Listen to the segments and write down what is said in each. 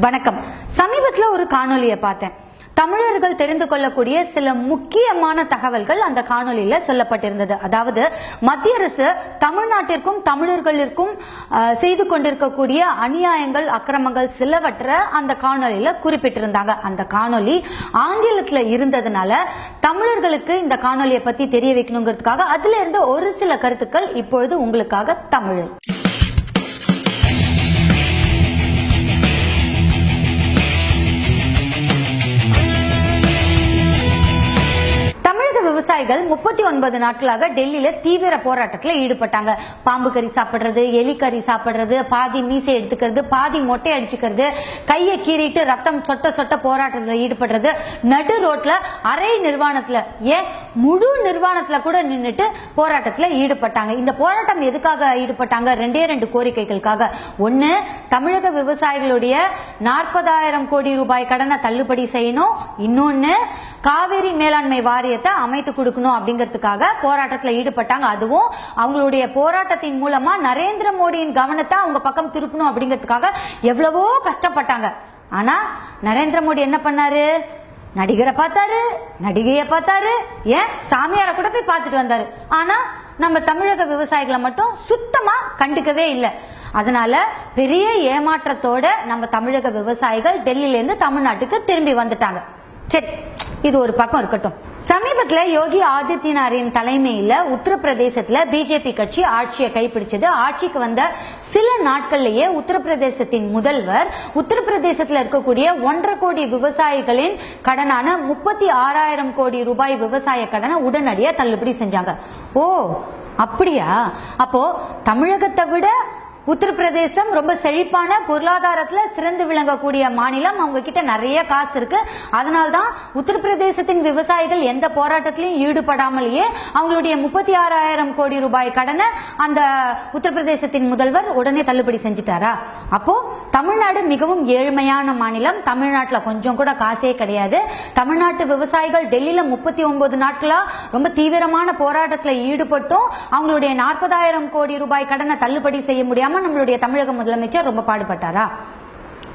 வணக்கம். சமீபத்தில் ஒரு காணொலியை பார்த்தேன். தமிழர்கள் தெரிந்து கொள்ளக்கூடிய சில முக்கியமான தகவல்கள் அந்த காணொலியில சொல்லப்பட்டிருந்தது. அதாவது மத்திய அரசு தமிழ்நாட்டிற்கும் தமிழர்களுக்கும் செய்து கொண்டிருக்கக்கூடிய அநியாயங்கள், அக்கிரமங்கள் சிலவற்றை அந்த காணொலியில குறிப்பிட்டிருந்தாங்க. அந்த காணொலி ஆங்கிலத்துல இருந்ததுனால தமிழர்களுக்கு இந்த காணொலியை பத்தி தெரிய வைக்கணுங்கிறதுக்காக அதுல இருந்து ஒரு சில கருத்துக்கள் இப்பொழுது உங்களுக்காக தமிழில். விவசாயிகள் 39 நாட்களாக டெல்லியில தீவிர போராட்டத்தில் ஈடுபட்டாங்க. பாம்பு கறி சாப்பிடுறது, எலி கறி சாப்பிடுறது, பாதி மீசை எடுத்துக்கிறது, பாதி மொட்டை அடிச்சுக்கிறது, கையை கீறிட்டு ரத்தம் சொட்ட சொட்ட போராட்டத்தில் ஈடுபடுறது, நடு ரோட்ல அரை நிர்வாணத்துல முழு நிர்வாணத்துல கூட நின்றுட்டு போராட்டத்தில் ஈடுபட்டாங்க. இந்த போராட்டம் எதுக்காக ஈடுபட்டாங்க? ரெண்டு கோரிக்கைகளுக்காக. ஒன்னு, தமிழக விவசாயிகளுடைய 40,000 கோடி ரூபாய் கடனை தள்ளுபடி செய்யணும். இன்னொன்னு, காவிரி மேலாண்மை வாரியத்தை அமைத்து கொடுக்கணும் அப்படிங்கிறதுக்காக போராட்டத்தில் ஈடுபட்டாங்க. அதுவும் அவங்களுடைய போராட்டத்தின் மூலமா நரேந்திர மோடியின் கவனத்தை அவங்க பக்கம் திருப்பணும் அப்படிங்கிறதுக்காக எவ்வளவோ கஷ்டப்பட்டாங்க. ஆனா நரேந்திர மோடி என்ன பண்ணாரு? நடிகரை பார்த்தாரு, நடிகையை பார்த்தாரு, ஏன் சாமியாரை கூட போய் பார்த்துட்டு வந்தாரு. ஆனா நம்ம தமிழக விவசாயிகளை மட்டும் சுத்தமா கண்டுக்கவே இல்லை. அதனால பெரிய ஏமாற்றத்தோட நம்ம தமிழக விவசாயிகள் டெல்லியில இருந்து தமிழ்நாட்டுக்கு திரும்பி வந்துட்டாங்க. சரி, இது ஒரு பக்கம் இருக்கட்டும். சமீபத்தில் யோகி ஆதித்யநாத்தின் தலைமையில உத்தரப்பிரதேசத்துல பிஜேபி கட்சி ஆட்சியை கைப்பிடிச்சது. ஆட்சிக்கு வந்த சில நாட்கள்லயே உத்தரப்பிரதேசத்தின் முதல்வர் உத்தரப்பிரதேசத்துல இருக்கக்கூடிய 1.5 கோடி விவசாயிகளின் கடனான 36,000 கோடி ரூபாய் விவசாய கடனை உடனடியா தள்ளுபடி செஞ்சாங்க. ஓ அப்படியா? அப்போ தமிழகத்தை விட உத்தரப்பிரதேசம் ரொம்ப செழிப்பான பொருளாதாரத்துல சிறந்து விளங்கக்கூடிய மாநிலம். அவங்க கிட்ட நிறைய காசு இருக்கு. அதனால்தான் உத்தரப்பிரதேசத்தின் விவசாயிகள் எந்த போராட்டத்திலையும் ஈடுபடாமலேயே அவங்களுடைய 36,000 கோடி ரூபாய் கடனை அந்த உத்தரப்பிரதேசத்தின் முதல்வர் உடனே தள்ளுபடி செஞ்சிட்டாரா? அப்போ தமிழ்நாடு மிகவும் ஏழ்மையான மாநிலம். தமிழ்நாட்டுல கொஞ்சம் கூட காசே கிடையாது. தமிழ்நாட்டு விவசாயிகள் டெல்லியில 39 நாட்களா ரொம்ப தீவிரமான போராட்டத்துல ஈடுபட்டும் அவங்களுடைய 40,000 கோடி ரூபாய் கடனை தள்ளுபடி செய்ய முடியாம நம்மளுடைய தமிழக முதலமைச்சர் ரொம்ப பாடுபட்டாரா?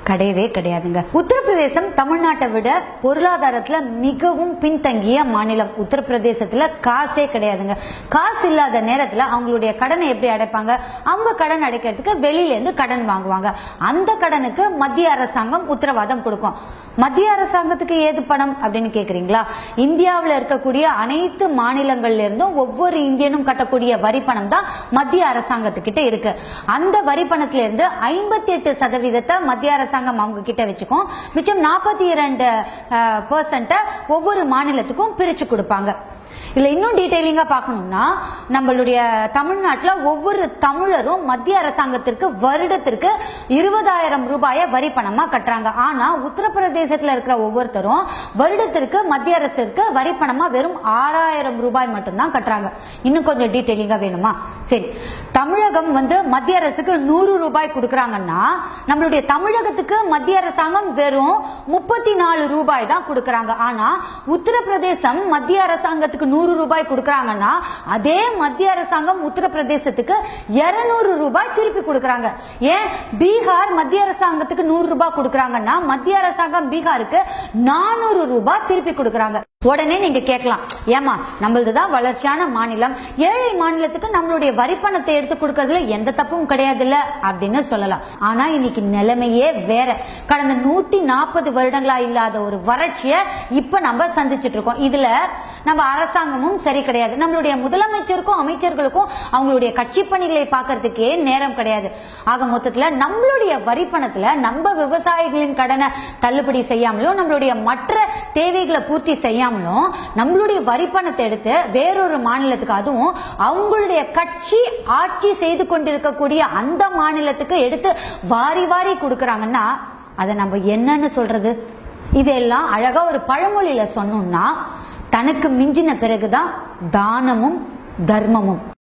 கிடையவே கிடையாதுங்க. உத்தரப்பிரதேசம் தமிழ்நாட்டை விட பொருளாதாரத்துல மிகவும் பின்தங்கிய மாநிலம். உத்தரப்பிரதேசத்துல காசே கிடையாதுங்க. காசு இல்லாத நேரத்துல அவங்களுடைய கடனை எப்படி அடைப்பாங்க? அவங்க கடன் அடைக்கிறதுக்கு வெளியில இருந்து கடன் வாங்குவாங்க. அந்த கடனுக்கு மத்திய அரசாங்கம் உத்தரவாதம் கொடுக்கும். மத்திய அரசாங்கத்துக்கு ஏது பணம் அப்படின்னு கேக்குறீங்களா? இந்தியாவில் இருக்கக்கூடிய அனைத்து மாநிலங்கள்ல இருந்தும் ஒவ்வொரு இந்தியனும் கட்டக்கூடிய வரி பணம் தான் மத்திய அரசாங்கத்துக்கிட்ட இருக்கு. அந்த வரி பணத்துல இருந்து 58% மத்திய அரசாங்கம் அவங்க கிட்ட வச்சுக்கும். மிச்சம் 42% ஒவ்வொரு மாநிலத்துக்கும் பிரிச்சு கொடுப்பாங்க. இல்ல இன்னும் டீடைலிங்கா பார்க்கணும்னா, நம்மளுடைய தமிழ்நாட்டுல ஒவ்வொரு தமிழரும் மத்திய அரசாங்கத்திற்கு வருடத்திற்கு 20,000 ரூபாயை வரி பணமா கட்டுறாங்க. ஆனா உத்தரப்பிரதேசத்துல இருக்கிற ஒவ்வொருத்தரும் வருடத்திற்கு மத்திய அரசுக்கு வரி பணமா வெறும் 6,000 ரூபாய் மட்டும்தான் கட்டுறாங்க. இன்னும் கொஞ்சம் டீடைலிங்கா வேணுமா? சரி, தமிழகம் மத்திய அரசுக்கு 100 ரூபாய் கொடுக்கறாங்கன்னா நம்மளுடைய தமிழகத்துக்கு மத்திய அரசாங்கம் வெறும் 34 ரூபாய் தான் கொடுக்கறாங்க. ஆனா உத்தரப்பிரதேசம் மத்திய அரசாங்கத்துக்கு 100 ரூபாய் கொடுக்கறாங்கன்னா அதே மத்திய அரசாங்கம் உத்தரப்பிரதேசத்துக்கு 200 ரூபாய் திருப்பி கொடுக்கறாங்க. ஏன் பீகார் மத்திய அரசாங்கத்துக்கு 100 ரூபாய் கொடுக்கறாங்கன்னா மத்திய அரசாங்கம் பீகாருக்கு 400 ரூபாய் திருப்பி கொடுக்கறாங்க. உடனே நீங்க கேட்கலாம், ஏமா நம்மளதுதான் வளர்ச்சியான மாநிலம், ஏழை மாநிலத்துக்கு நம்மளுடைய வரி பணத்தை எடுத்து கொடுக்கறதுல எந்த தப்பும் கிடையாது இல்ல அப்படின்னு சொல்லலாம். ஆனா இன்னைக்கு நிலைமையே வேற. கடந்த 140 வருடங்களா இல்லாத ஒரு வறட்சியை இப்ப நம்ம சந்திச்சுட்டு இருக்கோம். இதுல நம்ம அரசாங்கமும் சரி கிடையாது. நம்மளுடைய முதலமைச்சருக்கும் அமைச்சர்களுக்கும் அவங்களுடைய கட்சி பணிகளை பார்க்கறதுக்கே நேரம் கிடையாது. ஆக மொத்தத்துல நம்மளுடைய வரி பணத்துல நம்ம விவசாயிகளின் கடனை தள்ளுபடி செய்யாமலும் நம்மளுடைய மற்ற தேவைகளை பூர்த்தி செய்யாமலும் நம்மளுடைய வரி பணத்தை எடுத்து வேறொரு மாநிலத்துக்கு, அதுவும் அவங்களுடைய கட்சி ஆட்சி செய்து கொண்டிருக்கக்கூடிய அந்த மாநிலத்துக்கு எடுத்து வாரி வாரி கொடுக்கறாங்கன்னா அதை நம்ம என்னன்னு சொல்றது? இதெல்லாம் அழகா ஒரு பழமொழியில சொன்னோம்னா, தனக்கு மிஞ்சின பிறகுதான் தானமும் தர்மமும்.